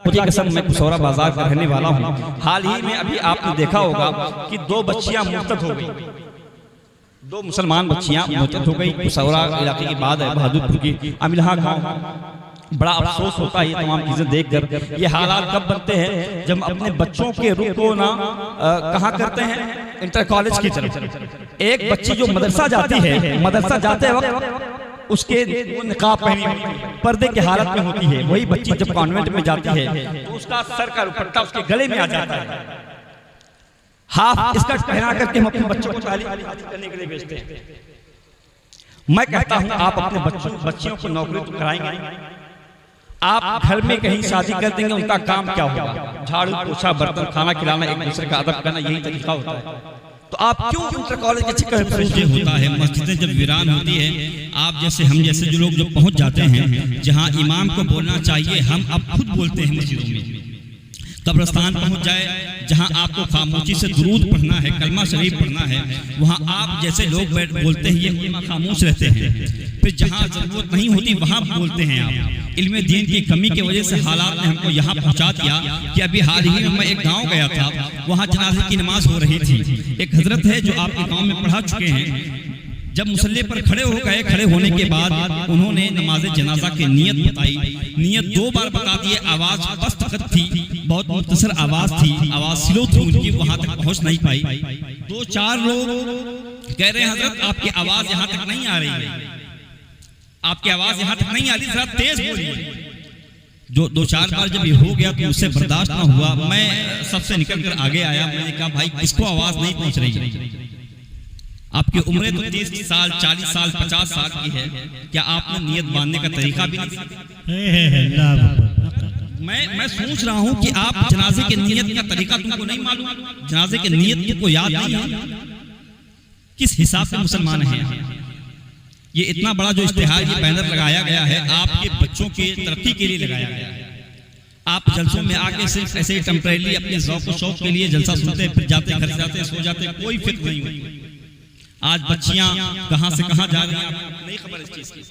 मुझे कसम मैं कुशौरा बाजार का रहने वाला हूँ। हाल ही में अभी आपने देखा होगा कि 2 बच्चियां मुर्तद हो गई, 2 मुसलमान बच्चियां मुर्तद हो गई। कुशौरा इलाके की बात है, बहादुरपुर की अमिलहा गाँव। बड़ा अफसोस होता है ये तमाम चीजें देखकर। ये हालात कब बनते हैं जब अपने बच्चों के रुख को ना कहाँ करते हैं, इंटर कॉलेज की तरफ। एक बच्ची जो मदरसा जाती है, मदरसा जाते वक्त उसके निकाब पहनी होती है, पर्दे की हालत में होती है। वही बच्ची जब कॉन्वेंट में जाती है तो उसका सर का दुपट्टा उसके गले में आ जाता है। हाफ स्कर्ट पहना करके हम अपने बच्चों को तालीम करने के लिए भेजते हैं। मैं कहता हूं आप अपने बच्चियों को नौकरी तो कराएंगे, आप घर में कहीं शादी कर देंगे, उनका काम क्या होगा? झाड़ू पोछा बर्तन खाना खिलाना, एक दूसरे का अदब करना, यही तरीका होता है। तो आप क्यों इंटर कॉलेज के चक्कर में होता है? मस्जिदें जब वीरान होती है, आप जैसे हम जैसे जो लोग जो पहुंच जाते हैं जहां इमाम को बोलना चाहिए, हम अब खुद बोलते हैं मस्जिदों में। कब्रिस्तान पहुंच जाए जहां आपको खामोशी से दुरूद पढ़ना है, कलमा शरीफ पढ़ना है, वहां आप जैसे लोग बोलते हैं ये खामोश रहते हैं। फिर जहां जरूरत नहीं होती वहां बोलते हैं आप। इल्म दीन की कमी की वजह से हालात ने हमको यहाँ पहुंचा दिया कि अभी हाल ही में मैं एक गांव गया था, वहां जनाजे की नमाज हो रही थी। एक हजरत है जो आपके गांव में पढ़ा चुके हैं, जब मुसल्ले पर खड़े हो गए, खड़े होने के बाद उन्होंने नमाज जनाजा की नियत बताई। नियत 2 बार बता दिए, आवाज बस तक थी, बहुत मुख्तसर आवाज थी, आवाज स्लो थी उनकी, वहां तक पहुंच नहीं पाई। 2-4 लोग कह रहे हैं हजरत आपकी आवाज यहाँ तक नहीं आ रही है, आपकी आवाज यहाँ तक नहीं आ रही, जरा तेज बोलिए। जो 2-4 बार जब ये हो गया तो उससे बर्दाश्त ना हुआ, मैं सबसे निकल कर आगे आया। मैंने कहा भाई किसको आवाज नहीं पहुंच रही है? आपकी उम्र तो 30 साल 40 साल 50 साल की है, क्या आपने नियत बांधने का तरीका भी नहीं? मैं सोच रहा हूं कि आप जनाजे के नियत का तरीका तुमको नहीं मालूम, जनाजे के नियत तुमको याद नहीं है, किस हिसाब से मुसलमान हैं? ये इतना बड़ा जो इश्तिहार ये बैनर लगाया गया है आपके बच्चों के तरक्की के लिए लगाया गया है। आप जलसों में आके सिर्फ ऐसे टेम्परेरी अपने ज़ौक़ और शौक़ के लिए जलसा सुनते, फिर जाते, घर जाते, सो जाते, कोई फिक्र नहीं होती। आज बच्चियां कहां से कहां जा रही हैं आपको नहीं खबर इस चीज की।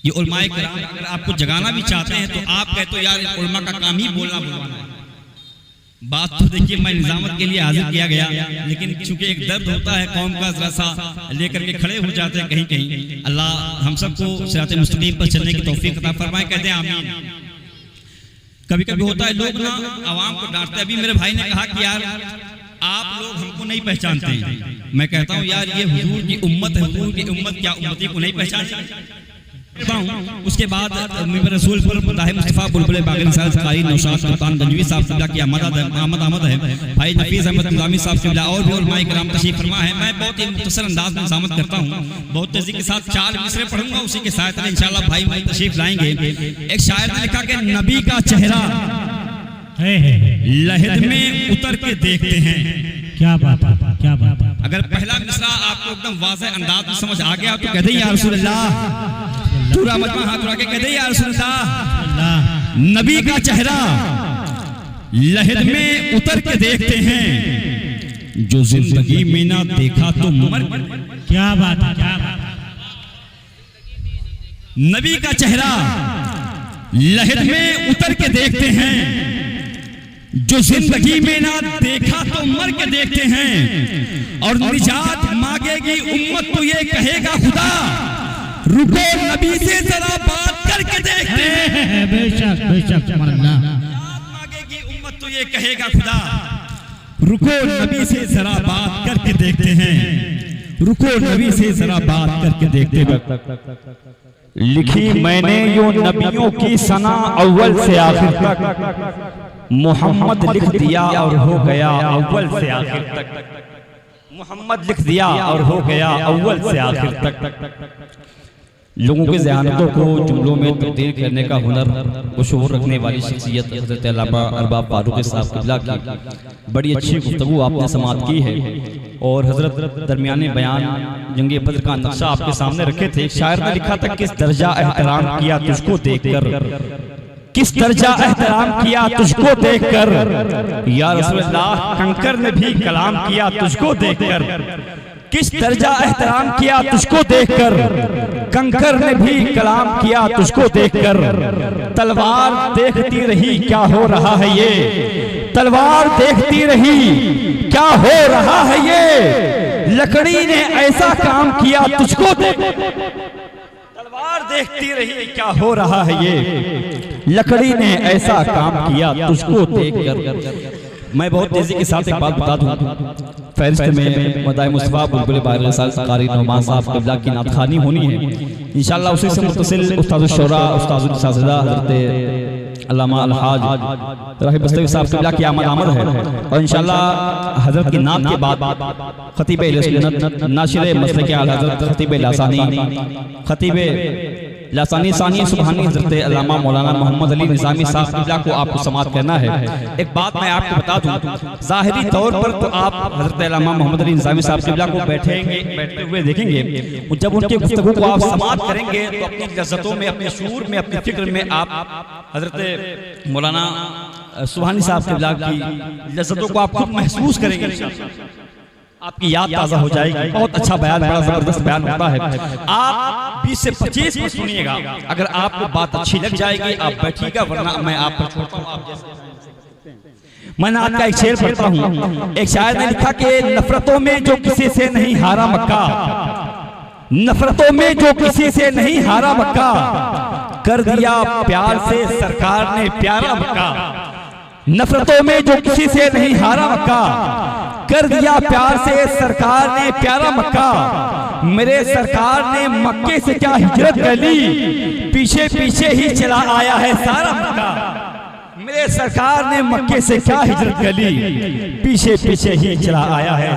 ये उलमाए किराम अगर आपको जगाना भी चाहते हैं तो आप कहते हो यार उलमा का काम ही बोलना बुलवाना है। बात तो देखिए मैं निजामत के लिए हाजिर किया गया, लेकिन चूंकि एक दर्द होता है कौम का, जरा सा लेकर के खड़े हो जाते हैं कहीं कहीं। अल्लाह हम सबको सिराते मुस्तकीम पर चलने की तौफीक अता फरमाए, कहते हैं आमीन। कभी कभी होता है लोग ना आवाम को डांटते। अभी मेरे भाई ने कहा कि यार आप लोग हमको नहीं पहचानते हैं। मैं कहता हूँ यार ये हुजूर की उम्मत है, हुजूर की उम्मत क्या उम्मती को नहीं पहचानती? उसके बाद रसूल पर मुस्तफा बुलबुल बागरी साहब कारी नौशाद सुल्तान गंजवी साहब किबला की आमद है, भाई नफीस अहमद निजामी साहब किबला और भी उलमाए किराम तशरीफ फरमा है। मैं बहुत ही मुख्तसर अंदाज में निजामत करता हूँ, बहुत तेजी के साथ 4 मिसरे पढ़ूंगा, उसी के साथ इंशाल्लाह भाई तशरीफ लाएंगे। एक शायर ने लिखा कि नबी का चेहरा लहद में उतर के देखते हैं। क्या बात है, क्या बात है। अगर पहला मिसरा आपको एकदम वाज़ेह अंदाज में समझ आ गया तो कह दे या रसूल अल्लाह, पूरा मजमा हाथ उठा के कह दे या रसूल अल्लाह। नबी का चेहरा लहद में उतर के देखते हैं, जो जिंदगी में ना देखा तो मर। क्या बात है, क्या बात है। नबी का चेहरा लहद में उतर के देखते हैं, जो जिंदगी में ना देखा तो मर के देखते हैं। और निजात मांगेगी उम्मत तो ये कहेगा खुदा, रुको नबी से जरा बात करके देखते हैं। बेशक बेशक मांगेगी उम्मत तो ये कहेगा खुदा, रुको नबी से जरा बात करके देखते हैं, रुको नबी से जरा बात करके देखते हैं। लिखी मैंने यो नबियों की सना अव्वल से आखिर तक, मोहम्मद लिख दिया और हो गया अव्वल से आखिर तक। मोहम्मद लिख दिया और हो गया अव्वल से आखिर तक। लोगों के ज़हनतों को जुमलों में तब्दील करने का हुनर को शऊर रखने वाली शख्सियत हज़रत अल्लामा अरबाब फारूक साहब किबला की बड़ी अच्छी गुफ्तगू आपने समाअत की है। और हज़रत दरमियाने बयान जंगे बद्र का नक्शा आपके सामने रखे थे। शायर ने लिखा था किस दर्जा एहतराम किया तुझको देखकर, किस दर्जा एहतराम किया तुझको देखकर, या रसूल अल्लाह कंकर ने भी कलाम किया तुझको देखकर। किस दर्जा एहतराम किया तुझको देखकर, कंकर ने भी कलाम किया तुझको देखकर। तलवार देखती रही क्या हो रहा है ये, तलवार देखती रही क्या हो रहा है ये। लकड़ी ने ऐसा काम किया तुझको देख, तलवार देखती रही क्या हो रहा है ये। लकड़ी ने ऐसा काम किया तुझको देखकर। मैं बहुत तेजी के साथ एक बात बता दूं, फहरिस्त में मदाए मुस्तफा बुलबुल बारिग़ साल कारी नौमान साहब क़िबला की नातखानी होनी है इंशाअल्लाह। उसी से मुत्तसिल उस्ताद शुरा उस्ताद साजिदा हज़रत अल्लामा अलहाज राही बस्तवी साहब क़िबला की आमद है। और इंशाअल्लाह हज़रत की नात के बाद खतीब सुन्नत नाशिर मसलक आला हज़रत खतीब खतीब लासानी सानी सुबहानी हज़रत अल्लामा मौलाना मोहम्मद अली निज़ामी साहब क़िबला को आपको समाअत करना है। एक बात मैं आपको बता दूं, ज़ाहिरी तौर पर तो आप हज़रत अल्लामा मोहम्मद अली निज़ामी साहब क़िबला को बैठते हुए देखेंगे, जब उनके गुफ्तगू को आप समाअत करेंगे तो अपनी लज़्ज़तों में, अपने शूर में, अपनी फिक्र में आप हज़रत मौलाना सुबहानी साहब क़िबला की लज़्ज़तों को आप खुद महसूस करेंगे, आपकी याद ताज़ा हो जाएगी। बहुत अच्छा बयान, बड़ा जबरदस्त बयान होता है। आप 20 से 25 मिनट सुनिएगा, अगर आपको बात अच्छी लग जाएगी आप बैठिएगा, वरना मैं आप पर छोड़ता हूं। आप जैसे मैं नात का एक शेर पढ़ता हूं। एक शायर ने लिखा कि नफरतों में जो किसी से नहीं हारा मक्का, नफरतों में जो किसी से नहीं हारा मक्का, कर दिया प्यार से सरकार ने प्यारा मक्का। नफरतों में जो किसी से नहीं हारा मक्का, कर दिया प्यार से सरकार ने प्यारा मक्का। मेरे सरकार ने मक्के से क्या हिजरत कर ली, पीछे पीछे ही चला आया है सारा मक्का। मेरे सरकार ने मक्के से क्या हिजरत कर ली, पीछे पीछे ही चला आया है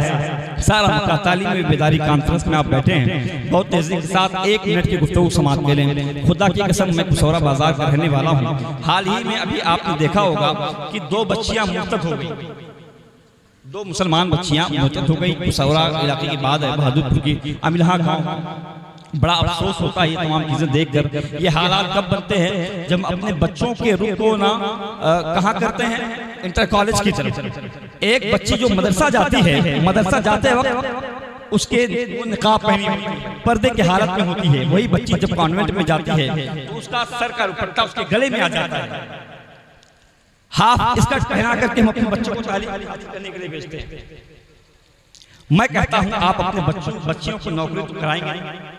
सारा मक्का। तालीम बेदारी कॉन्फ्रेंस में आप बैठे हैं, बहुत तेजी के साथ 1 मिनट की गुफ्तगू समाप्त कर लें। खुदा की कसम मैं कुसौरा बाजार का रहने वाला हूँ। हाल ही में अभी आपने देखा होगा कि 2 बच्चियां मुर्तद हो गई, 2 मुसलमान बच्चियां मुर्तद हो गई। कुसौरा इलाके की बात है, बहादुरपुर की अमिलहा गाँव। बड़ा अफसोस होता है ये तमाम चीजें देखकर। ये हालात कब बनते हैं जब अपने बच्चों के रुख को ना कहाँ करते हैं, इंटर कॉलेज की तरफ। एक बच्ची जो मदरसा जाती है, मदरसा जाते वक्त उसके वो निकाब पहनी होती है, पर्दे की हालत में होती है। वही बच्ची जब कॉन्वेंट में जाती है तो उसका सर का दुपट्टा उसके गले में आ जाता है। हाफ स्कर्ट पहना करके हम अपने बच्चों को तालीम हासिल करने के लिए भेजते हैं। मैं कहता हूं आप अपने बच्चियों को नौकरी तो कराएंगे,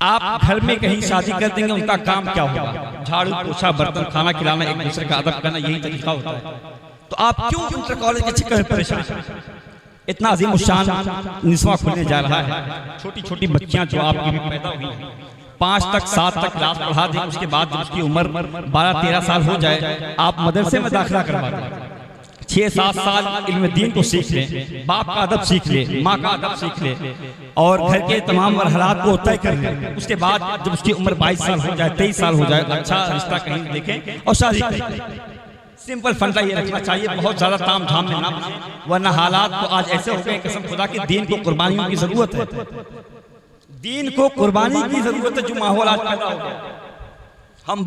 आप घर में कहीं शादी कर देंगे, उनका काम क्या होगा? झाड़ू पोछा बर्तन खाना खिलाना, एक दूसरे का अदब करना, यही तरीका होता है। तो आप क्यों इंटर कॉलेज के चक्कर में परेशान? इतना अजीम शान निस्वां खुलने जा रहा है। छोटी छोटी बच्चियां जो आपकी भी पैदा हुई हैं, 5 तक 7 तक क्लास पढ़ा दें, उसके बाद जब उसकी उम्र 12-13 साल हो जाए आप मदरसे में दाखिला करवा दें। 6-7 साल इल्म दीन को सीख लें, बाप का अदब सीख ले, माँ का अदब सीख ले, और घर के तमाम मरहलात को तय कर लें। उसके बाद जब उसकी उम्र 22 साल हो जाए, 23 साल हो जाए, अच्छा रिश्ता कहीं देखें और शादी करें। सिंपल फंडा ये रखना चाहिए, बहुत ज्यादा ताम झाम में ना, वरना हालात तो आज ऐसे हो गए कसम खुदा की दीन को कुर्बानियों की जरूरत है, दीन को कुर्बानी की जरूरत है। जो माहौल आज पैदा हो गया, हम